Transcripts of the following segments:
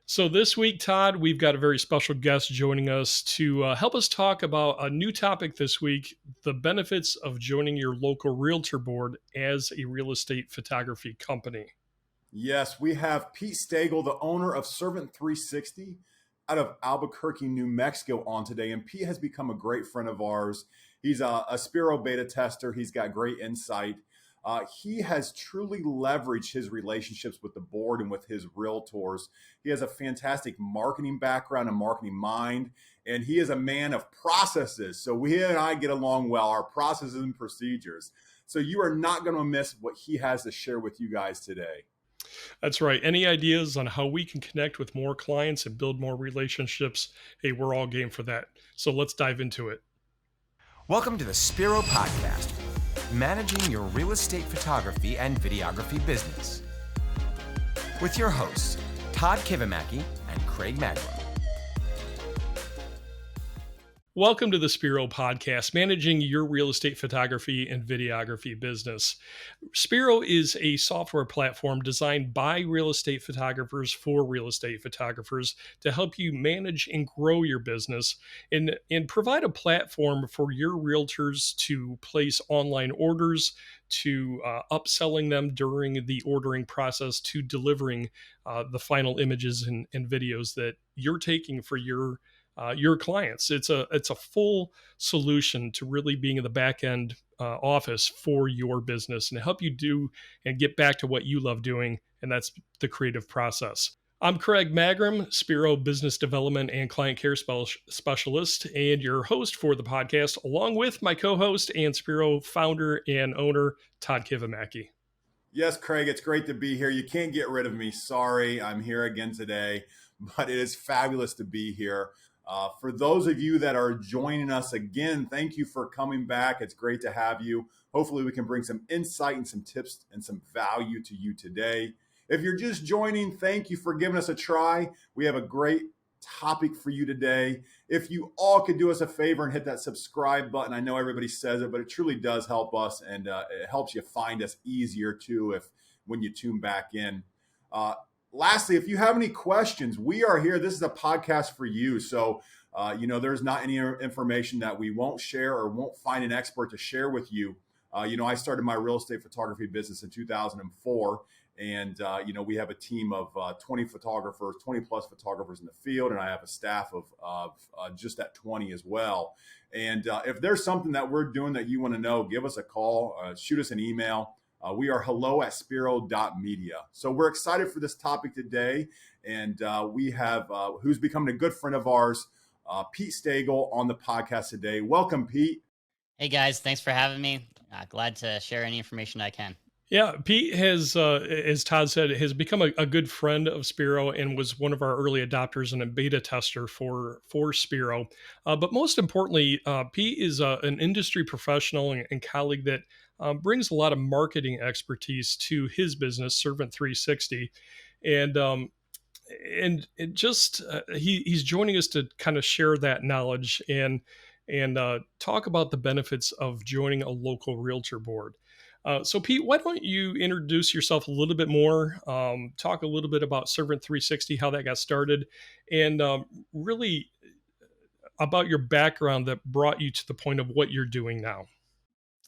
So this week, Todd, we've got a very special guest joining us to help us talk about a new topic this week: the benefits of joining your local Realtor Board as a real estate photography company. Yes, we have Pete Stagl, the owner of Servant 360 out of Albuquerque, New Mexico, on today. And Pete has become a great friend of ours. He's a Spiro beta tester. He's got great insight. He has truly leveraged his relationships with the board and with his realtors. He has a fantastic marketing background and marketing mind, and he is a man of processes. So he and I get along well, our processes and procedures. So you are not going to miss what he has to share with you guys today. That's right. Any ideas on how we can connect with more clients and build more relationships? Hey, we're all game for that. So let's dive into it. Welcome to the Spiro Podcast, managing your real estate photography and videography business. With your hosts, Todd Kivimaki and Craig Magrum. Welcome to the Spiro Podcast, managing your real estate photography and videography business. Spiro is a software platform designed by real estate photographers for real estate photographers to help you manage and grow your business and provide a platform for your realtors to place online orders, to upselling them during the ordering process, to delivering the final images and videos that you're taking for your clients. It's a full solution to really being in the back end office for your business and help you do and get back to what you love doing, and that's the creative process. I'm Craig Magrum, Spiro Business Development and Client Care Specialist, and your host for the podcast, along with my co-host and Spiro founder and owner, Todd Kivimaki. Yes, Craig, it's great to be here. You can't get rid of me. Sorry, I'm here again today, but it is fabulous to be here. For those of you that are joining us again, thank you for coming back. It's great to have you. Hopefully, we can bring some insight and some tips and some value to you today. If you're just joining, thank you for giving us a try. We have a great topic for you today. If you all could do us a favor and hit that subscribe button, I know everybody says it, but it truly does help us, and it helps you find us easier too if when you tune back in. Lastly, if you have any questions, we are here. This is a podcast for you. So, there's not any information that we won't share or won't find an expert to share with you. I started my real estate photography business in 2004. And, we have a team of 20 photographers, 20 plus photographers in the field. And I have a staff of just at 20 as well. And if there's something that we're doing that you want to know, give us a call, shoot us an email. We are hello@spiro.media. So we're excited for this topic today. And we have who's becoming a good friend of ours, Pete Stagl, on the podcast today. Welcome, Pete. Hey guys, thanks for having me. Glad to share any information I can. Yeah, Pete has, as Todd said, has become a good friend of Spiro and was one of our early adopters and a beta tester for Spiro. But most importantly, Pete is an industry professional and colleague that brings a lot of marketing expertise to his business, Servant 360, and it just he's joining us to kind of share that knowledge and talk about the benefits of joining a local realtor board. So, Pete, why don't you introduce yourself a little bit more, talk a little bit about Servant 360, how that got started, and really about your background that brought you to the point of what you're doing now.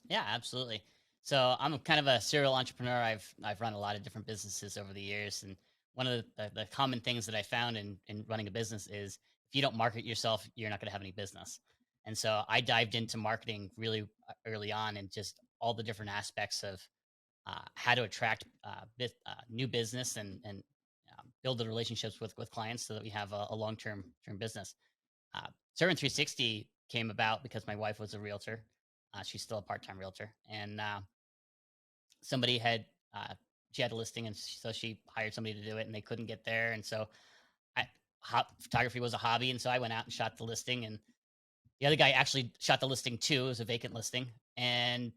Yeah, absolutely. So I'm kind of a serial entrepreneur. I've run a lot of different businesses over the years, and one of the common things that I found in running a business is if you don't market yourself, you're not going to have any business. And so I dived into marketing really early on, and just all the different aspects of how to attract new business and build the relationships with clients so that we have a long term business. Servant 360 came about because my wife was a realtor. She's still a part-time realtor, and somebody had she had a listing, and so she hired somebody to do it, and they couldn't get there, and so photography was a hobby, and so I went out and shot the listing, and the other guy actually shot the listing too. It was a vacant listing, and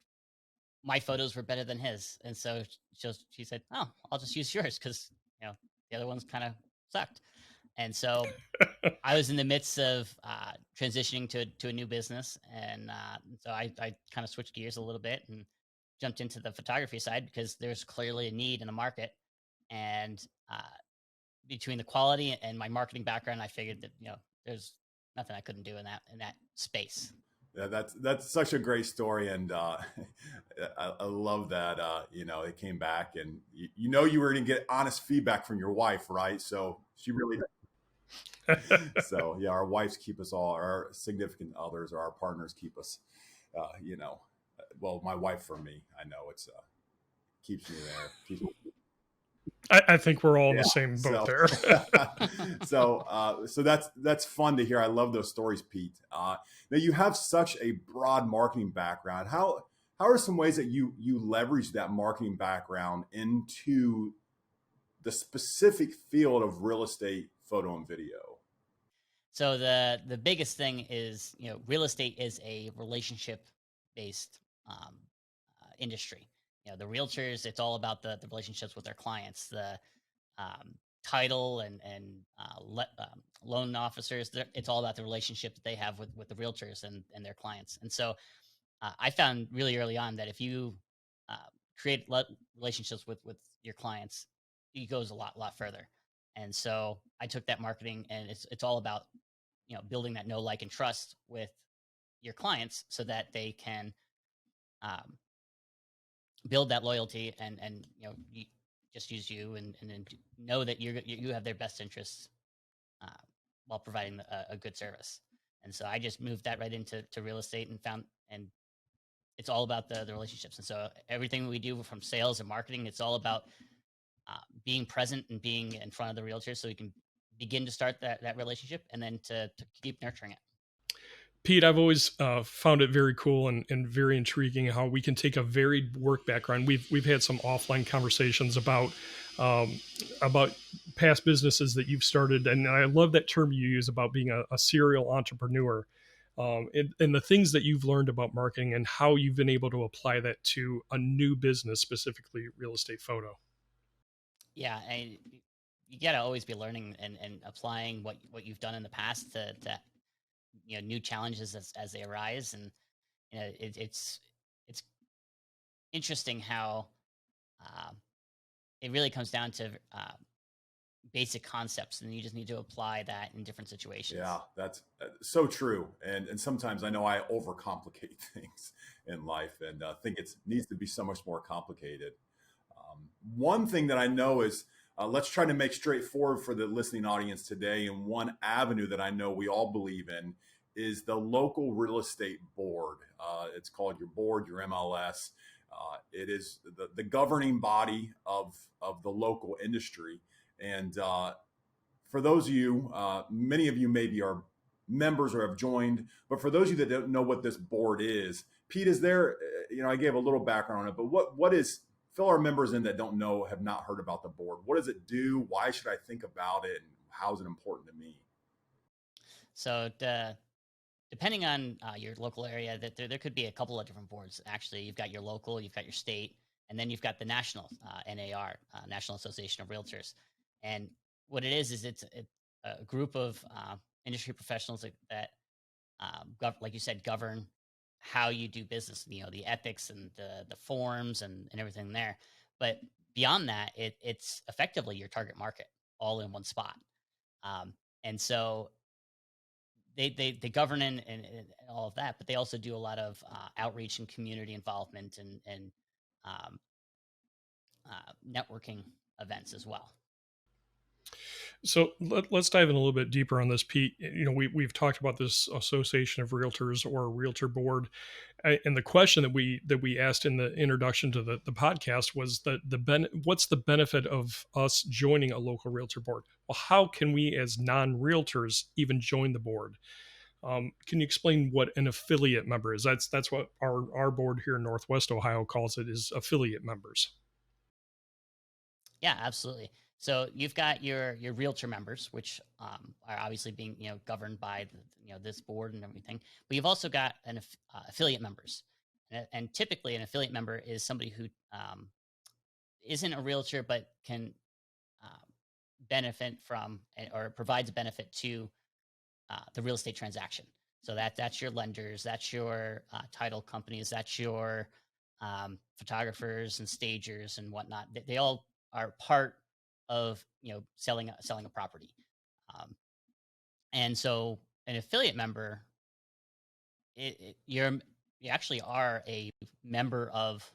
my photos were better than his, and so she said, "Oh, I'll just use yours because the other ones kind of sucked." And so I was in the midst of transitioning to a new business, and so I kind of switched gears a little bit and jumped into the photography side because there's clearly a need in the market, and between the quality and my marketing background, I figured that, there's nothing I couldn't do in that space. Yeah, that's such a great story, and I love that. It came back, and you were going to get honest feedback from your wife, right? So she really. So yeah, our wives keep us all, our significant others or our partners keep us. Uh, you know, well, my wife for me, I know it's keeps me there. I think we're all in Yeah. the same boat So, there. so that's fun to hear. I love those stories, Pete. Now you have such a broad marketing background. How are some ways that you leverage that marketing background into the specific field of real estate, photo and video? So the biggest thing is, real estate is a relationship based industry. The realtors, it's all about the relationships with their clients. The title and loan officers, it's all about the relationship that they have with the realtors and their clients. And so I found really early on that if you uh, create relationships with your clients, it goes a lot further. And so I took that marketing, and it's all about building that know, like, and trust with your clients so that they can um, build that loyalty and just use you and then know that you have their best interests uh, while providing a good service. And so I just moved that right into real estate and it's all about the relationships. And so everything we do from sales and marketing, it's all about being present and being in front of the realtors so we can begin to start that relationship and then to keep nurturing it. Pete, I've always found it very cool and very intriguing how we can take a varied work background. We've had some offline conversations um, about past businesses that you've started, and I love that term you use about being a serial entrepreneur, and the things that you've learned about marketing and how you've been able to apply that to a new business, specifically real estate photo. Yeah, and you got to always be learning and applying what you've done in the past to new challenges as they arise. And it's interesting how uh, it really comes down to basic concepts, and you just need to apply that in different Yeah, situations. that's so true. And sometimes I know I overcomplicate things in life and think it needs to be so much more complicated. One thing that I know is let's try to make straightforward for the listening audience today. And one avenue that I know we all believe in is the local real estate board. It's called your board, your MLS. It is the governing body of the local industry. And for those of you, many of you maybe are members or have joined, but for those of you that don't know what this board is, Pete, is there, I gave a little background on it, but what is, fill our members in that don't know, have not heard about the board. What does it do? Why should I think about it? And how is it important to me? So depending on your local area, that there could be a couple of different boards. Actually, you've got your local, you've got your state, and then you've got the national NAR, National Association of Realtors. And what it is it's a group of industry professionals that like you said, govern how you do business. The ethics and the forms and everything there. But beyond that, it's effectively your target market all in one spot. Um, and so they govern and all of that, but they also do a lot of outreach and community involvement and um, networking events as well. So let's dive in a little bit deeper on this, Pete. We've talked about this Association of Realtors or Realtor Board, and the question that we asked in the introduction to the podcast was what's the benefit of us joining a local realtor board? Well, how can we as non-realtors even join the board? Can you explain what an affiliate member is? That's what our board here in Northwest Ohio calls it, is affiliate members. Yeah, absolutely. So you've got your realtor members, which are obviously being governed by this board and everything. But you've also got affiliate members, and typically an affiliate member is somebody who isn't a realtor but can uh, benefit from or provides a benefit to the real estate transaction. So that's your lenders, that's your title companies, that's your photographers and stagers and whatnot. They all are part of selling a property. Um, and so an affiliate member, you actually are a member of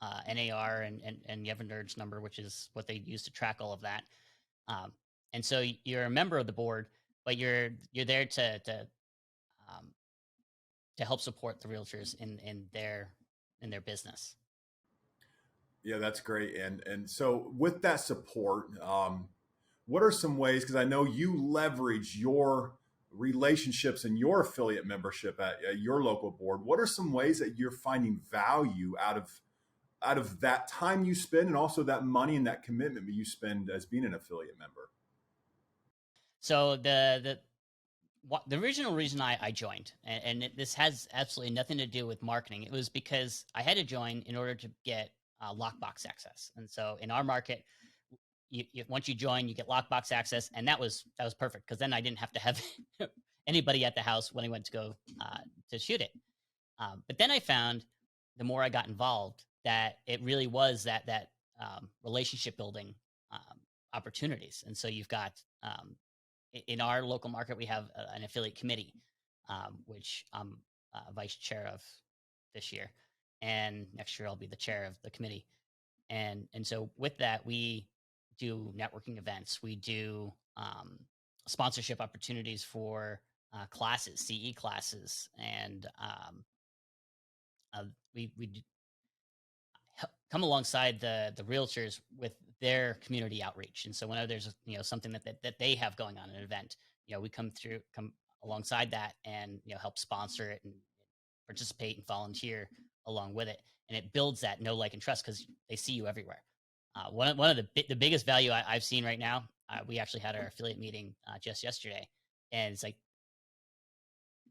NAR, and you have a NERDS number, which is what they use to track all of that. Um, and so you're a member of the board, but you're there um, to help support the realtors in their business. Yeah, that's great. And so with that support, what are some ways? Because I know you leverage your relationships and your affiliate membership at your local board. What are some ways that you're finding value out of that time you spend, and also that money and that commitment you spend as being an affiliate member? So the original reason I joined, this has absolutely nothing to do with marketing. It was because I had to join in order to get lockbox access. And so in our market, once you join, you get lockbox access, and that was perfect, because then I didn't have to have anybody at the house when I went to go to shoot it. But then I found, the more I got involved, that it really was that relationship building opportunities. And so you've got, in our local market, we have an affiliate committee, which I'm vice chair of this year, and next year I'll be the chair of the committee. And so with that, we do networking events, we do sponsorship opportunities for classes, CE classes, and we come alongside the realtors with their community outreach. And so whenever there's something that they have going on, an event, we come alongside that, and help sponsor it and participate and volunteer along with it. And it builds that know, like, and trust, because they see you everywhere. One of the biggest value I've seen right now, we actually had our affiliate meeting just yesterday, and it's like,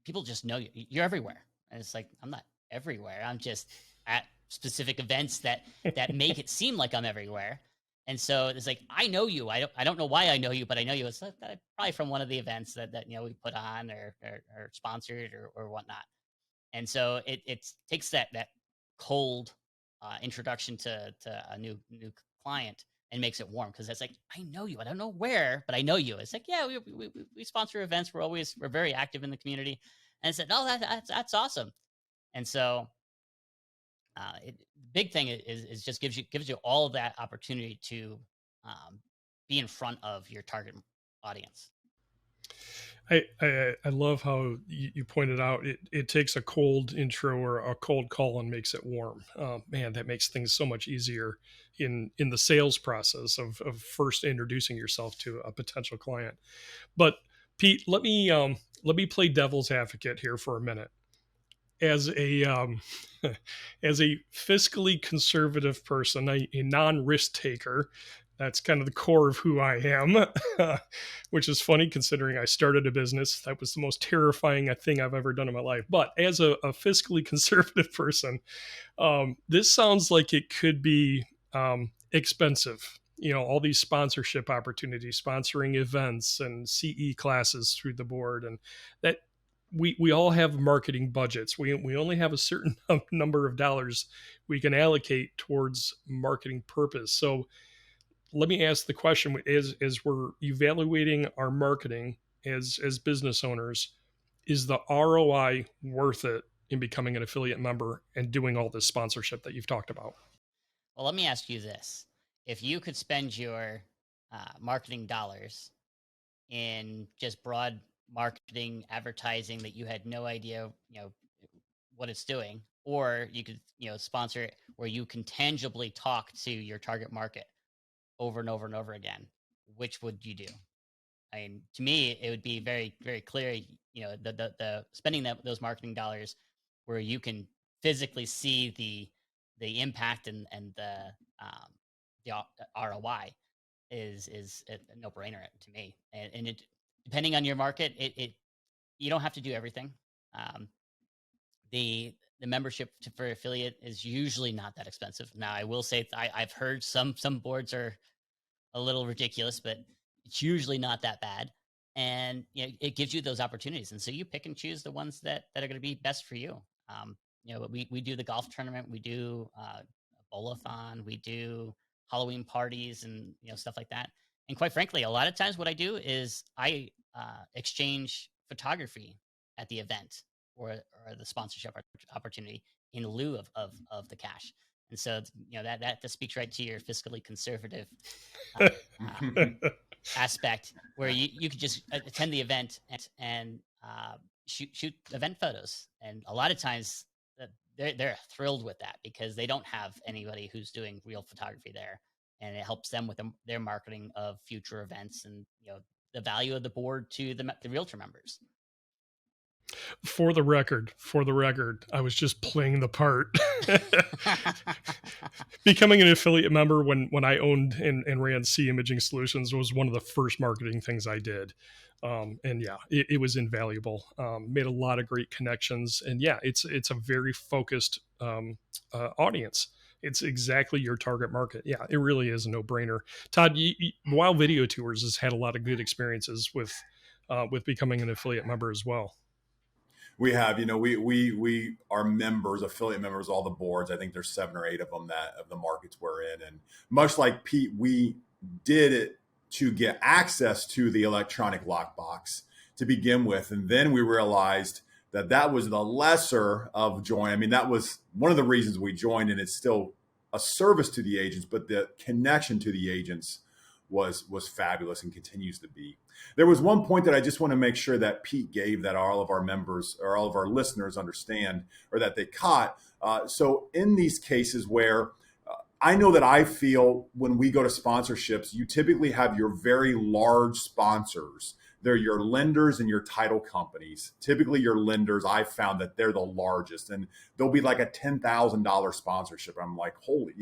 people just know you're everywhere. And it's like, I'm not everywhere. I'm just at specific events that make it seem like I'm everywhere. And so it's like, I know you. I don't know why I know you, but I know you. It's like, probably from one of the events that we put on, or sponsored, or whatnot. And so it takes that cold introduction to a new client, and makes it warm, because it's like, I know you. I don't know where, but I know you. It's like, yeah, we sponsor events. We're very active in the community. And I said, oh, that's awesome. And so the big thing is just gives you all of that opportunity to be in front of your target audience. I love how you pointed out it takes a cold intro or a cold call and makes it warm. Man, that makes things so much easier in the sales process of first introducing yourself to a potential client. But Pete, let me play devil's advocate here for a minute. As a as a fiscally conservative person, a non-risk taker, that's kind of the core of who I am, which is funny considering I started a business. That was the most terrifying thing I've ever done in my life. But as a fiscally conservative person, this sounds like it could be expensive. All these sponsorship opportunities, sponsoring events and CE classes through the board, and that we all have marketing budgets. We only have a certain number of dollars we can allocate towards marketing purpose. So let me ask the question: as we're evaluating our marketing as business owners, is the ROI worth it in becoming an affiliate member and doing all this sponsorship that you've talked about? Well, let me ask you this: if you could spend your marketing dollars in just broad marketing, advertising that you had no idea, what it's doing, or you could, sponsor it where you can tangibly talk to your target market over and over and over again, which would you do? I mean, to me, it would be very, very clear, the spending those marketing dollars where you can physically see the impact, and the ROI is a no brainer to me. And it, depending on your market, it you don't have to do everything. Um, the membership for affiliate is usually not that expensive. Now, I will say, I've heard some boards are a little ridiculous, but it's usually not that bad. And it gives you those opportunities, and so you pick and choose the ones that are going to be best for you. But we do the golf tournament, we do a bowl-a-thon, we do Halloween parties and stuff like that. And quite frankly, a lot of times what I do is I exchange photography at the event or the sponsorship opportunity in lieu of the cash. And so that speaks right to your fiscally conservative uh, uh, aspect, where you could just attend the event and shoot event photos. And a lot of times they're thrilled with that because they don't have anybody who's doing real photography there, and it helps them with their marketing of future events and the value of the board to the realtor members. For the record, I was just playing the part. Becoming an affiliate member when I owned and ran C Imaging Solutions was one of the first marketing things I did. And yeah, it was invaluable. Made a lot of great connections, and yeah, it's a very focused audience. It's exactly your target market. Yeah, it really is a no-brainer. Todd, Wild Video Tours has had a lot of good experiences with becoming an affiliate member as well. We have, we are members, affiliate members, all the boards. I think there's 7 or 8 of them that of the markets we're in. And much like Pete, we did it to get access to the electronic lockbox to begin with. And then we realized that was the lesser of join. I mean, that was one of the reasons we joined, and it's still a service to the agents, but the connection to the agents was fabulous and continues to be. There was one point that I just want to make sure that Pete gave, that all of our members or all of our listeners understand, or that they caught. So in these cases where I know that I feel when we go to sponsorships, you typically have your very large sponsors. They're your lenders and your title companies. Typically your lenders, I've found that they're the largest, and they'll be like a $10,000 sponsorship. I'm like, holy,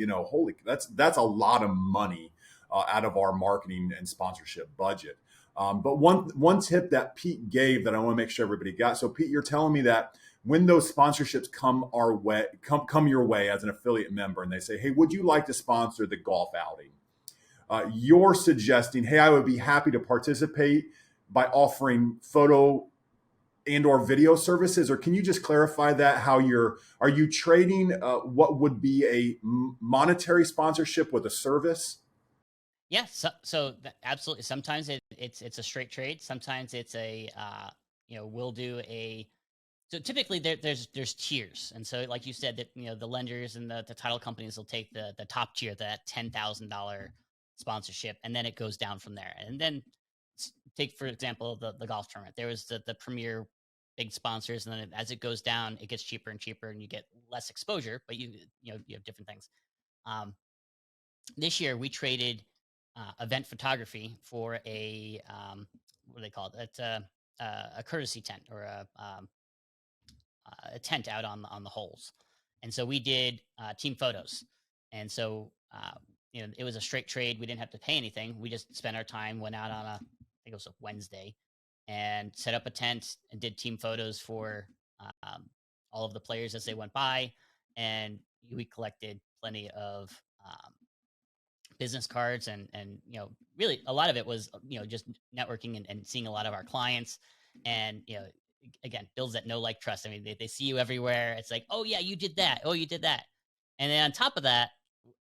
that's a lot of money out of our marketing and sponsorship budget. But one tip that Pete gave that I want to make sure everybody got. So Pete, you're telling me that when those sponsorships come your way as an affiliate member, and they say, hey, would you like to sponsor the golf outing? You're suggesting, hey, I would be happy to participate by offering photo and or video services, or can you just clarify that? Are you trading what would be a monetary sponsorship with a service? Yeah, so absolutely. Sometimes it's a straight trade. Sometimes it's a we'll do a. So typically there's tiers, and so like you said, that the lenders and the title companies will take the top tier, that $10,000 sponsorship, and then it goes down from there. And then take, for example, the golf tournament. There was the premier big sponsors, and then as it goes down, it gets cheaper and cheaper, and you get less exposure, but you have different things. This year we traded event photography for a what do they call it? It's a courtesy tent, or a tent out on the holes. And so we did team photos. And so it was a straight trade. We didn't have to pay anything. We just spent our time, went out on I think it was a Wednesday, and set up a tent and did team photos for all of the players as they went by. And we collected plenty of business cards, and really a lot of it was just networking and seeing a lot of our clients, and again, builds that know, like, trust. I mean, they see you everywhere. It's like, oh yeah, you did that, oh you did that. And then on top of that,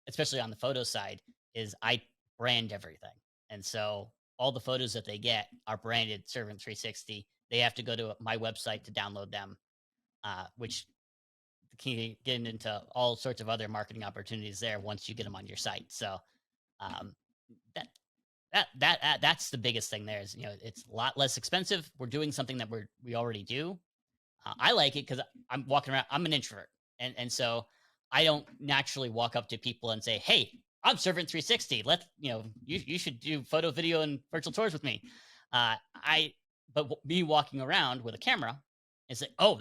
especially on the photo side, is I brand everything. And so all the photos that they get are branded Servant 360. They have to go to my website to download them, which can get into all sorts of other marketing opportunities there once you get them on your site. So that's the biggest thing there. Is it's a lot less expensive. We're doing something that we already do. I like it because I'm walking around. I'm an introvert, and so I don't naturally walk up to people and say, "Hey, I'm Servant 360. You should do photo, video, and virtual tours with me." But me walking around with a camera, it's like, "Oh,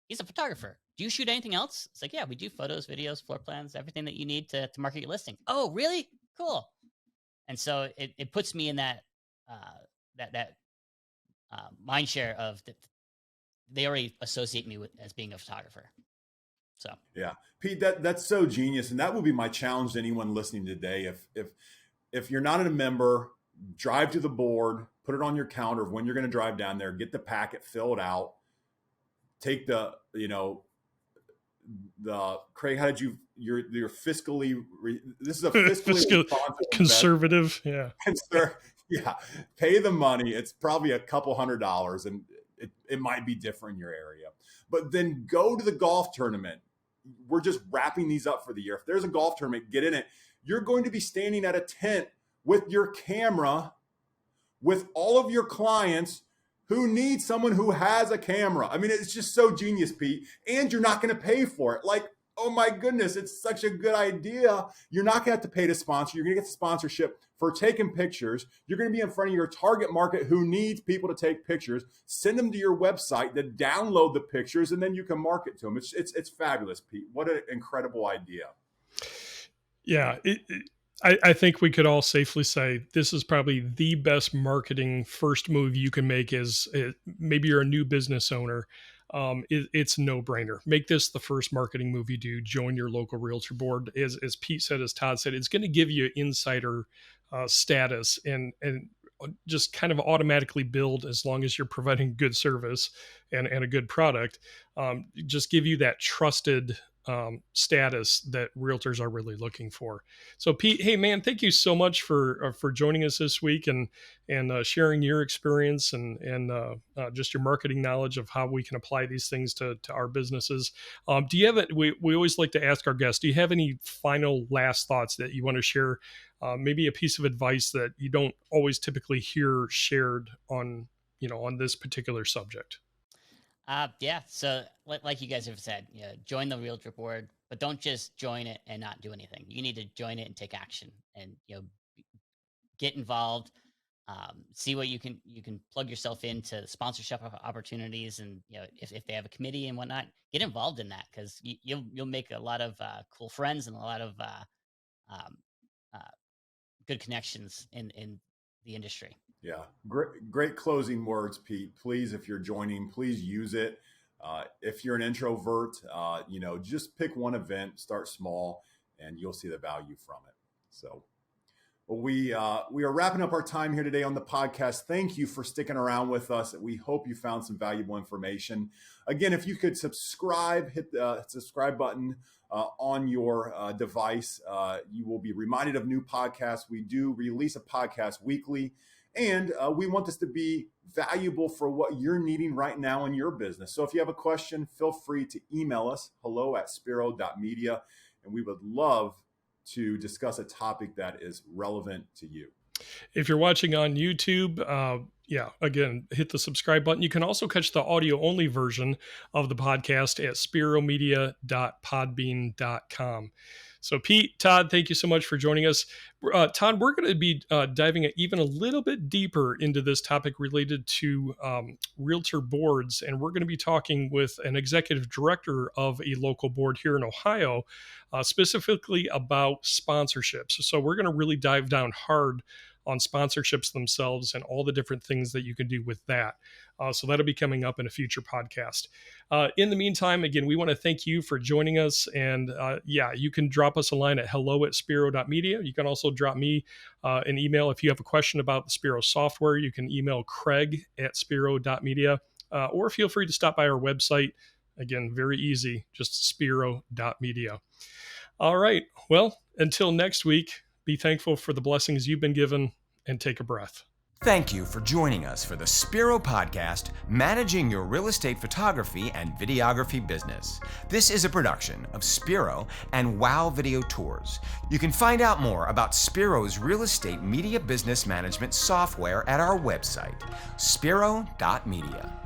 he's a photographer. Do you shoot anything else?" It's like, "Yeah, we do photos, videos, floor plans, everything that you need to market your listing." "Oh, really? Cool." And so it puts me in that mind share of that. They already associate me as being a photographer. So yeah, Pete, that's so genius, and that would be my challenge to anyone listening today. If you're not a member, drive to the board, put it on your calendar of when you're going to drive down there, get the packet, fill it out, take the Craig, how did you're fiscally, this is a fiscally Fiscal responsible conservative. Yeah. Yeah, pay the money. It's probably a couple $100, and it might be different in your area. But then go to the golf tournament. We're just wrapping these up for the year. If there's a golf tournament, get in it. You're going to be standing at a tent with your camera with all of your clients who need someone who has a camera. I mean, it's just so genius, Pete. And you're not going to pay for it. Like, oh my goodness, it's such a good idea. You're not going to have to pay to sponsor. You're going to get the sponsorship for taking pictures. You're going to be in front of your target market who needs people to take pictures. Send them to your website to download the pictures, and then you can market to them. It's fabulous, Pete. What an incredible idea. Yeah. I think we could all safely say this is probably the best marketing first move you can make as maybe you're a new business owner. It's a no-brainer. Make this the first marketing move you do. Join your local realtor board. As Pete said, as Todd said, it's going to give you insider status and just kind of automatically build, as long as you're providing good service and a good product, just give you that trusted status that realtors are really looking for. So Pete, hey man, thank you so much for joining us this week and sharing your experience and just your marketing knowledge of how we can apply these things to our businesses. Do you have it? We always like to ask our guests, do you have any final last thoughts that you want to share? Maybe a piece of advice that you don't always typically hear shared on this particular subject. Yeah. So like you guys have said, join the Realtor Board, but don't just join it and not do anything. You need to join it and take action and, get involved, see what you can plug yourself into sponsorship opportunities. And, if they have a committee and whatnot, get involved in that, because you'll make a lot of cool friends and a lot of good connections in the industry. Yeah, great closing words, Pete. Please, if you're joining, please use it. If you're an introvert, just pick one event, start small, and you'll see the value from it. So, we are wrapping up our time here today on the podcast. Thank you for sticking around with us. We hope you found some valuable information. Again, if you could subscribe, hit the subscribe button on your device. You will be reminded of new podcasts. We do release a podcast weekly. And we want this to be valuable for what you're needing right now in your business. So if you have a question, feel free to email us, hello@spiro.media, and we would love to discuss a topic that is relevant to you. If you're watching on YouTube, again, hit the subscribe button. You can also catch the audio only version of the podcast at spiromedia.podbean.com. So Pete, Todd, thank you so much for joining us. Todd, we're going to be diving even a little bit deeper into this topic related to realtor boards. And we're going to be talking with an executive director of a local board here in Ohio, specifically about sponsorships. So we're going to really dive down hard on sponsorships themselves and all the different things that you can do with that. So that'll be coming up in a future podcast. In the meantime, again, we want to thank you for joining us. And you can drop us a line at hello@spiro.media. You can also drop me an email if you have a question about the Spiro software. You can email craig@spiro.media, or feel free to stop by our website. Again, very easy, just spiro.media. All right. Well, until next week, be thankful for the blessings you've been given and take a breath. Thank you for joining us for the Spiro Podcast, Managing Your Real Estate Photography and Videography Business. This is a production of Spiro and Wow Video Tours. You can find out more about Spiro's real estate media business management software at our website, spiro.media.